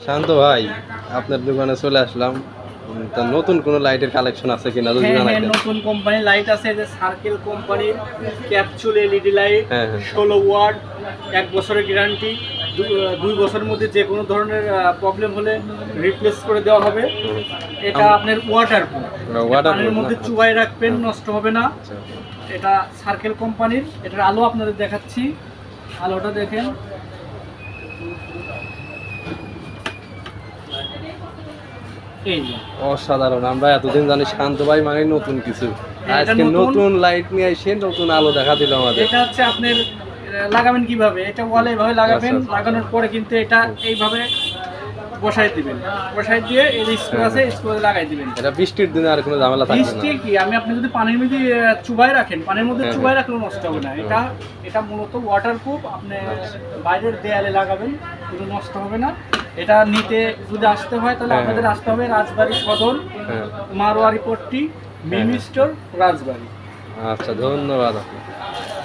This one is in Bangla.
শান্ত ভাই, আপনার দোকানে চলে আসলাম। তা নতুন কোনো লাইটের কালেকশন আছে কিনা যদি হ্যাঁ হ্যাঁ, জানাইতেন। নতুন কোম্পানির লাইট আছে, যে সার্কেল কোম্পানির ক্যাপসুল এলইডি লাইট, হ্যাঁ হ্যাঁ 16 ওয়াট, 1 বছরের গ্যারান্টি। 2 বছরের মধ্যে যে কোনো ধরনের প্রবলেম হলে রিপ্লেস করে দেওয়া হবে। হুম। এটা আপনার ওয়াটার প্রুফ, waterproof পানির না? মধ্যে চুবাই রাখবেন, আচ্ছা। নষ্ট হবে না। আচ্ছা। এটা সার্কেল কোম্পানির। এটার আলো আপনাদের দেখাচ্ছি, আলোটা দেখেন। এই যে অসাধারণ। আমরা এতদিন জানি শান্ত ভাই মানে নতুন কিছু, এটা আজকে নতুন। নতুন লাইট নিয়ে এসে নতুন আলো দেখা দিল আমাদের। এটা হচ্ছে আপনার লাগাবেন কিভাবে, এটা ওয়ালে এভাবে লাগাবেন, আচ্ছা, আচ্ছা। লাগানোর পরে কিন্তু এটা এইভাবে বসাই দিবেন, বসাই দিয়ে এই স্ক্রু আছে, স্ক্রুতে লাগাই দিবেন। এটা বৃষ্টির দিনে আর কোনো ঝামেলা থাকবে না। বৃষ্টি কি, আপনি যদি পানির মধ্যে চুবাই রাখেন, পানির মধ্যে হ্যাঁ, চুবাই রাখলেও নষ্ট হবে না। এটা হ্যাঁ। এটা মূলত ওয়াটারপ্রুফ। আপনি আচ্ছা। বাইরের দেয়ালে লাগাবেন, কোনো নষ্ট হবে না। এটা নিতে যদি আসতে হয় তাহলে হ্যাঁ, আপনাদের হ্যাঁ। আসতে হবে রাজবাড়ী সদর, হ্যাঁ। মারোয়ারি পট্টি, মিনি হ্যাঁ। স্টোর, রাজবাড়ী। আচ্ছা, ধন্যবাদ আপনাকে।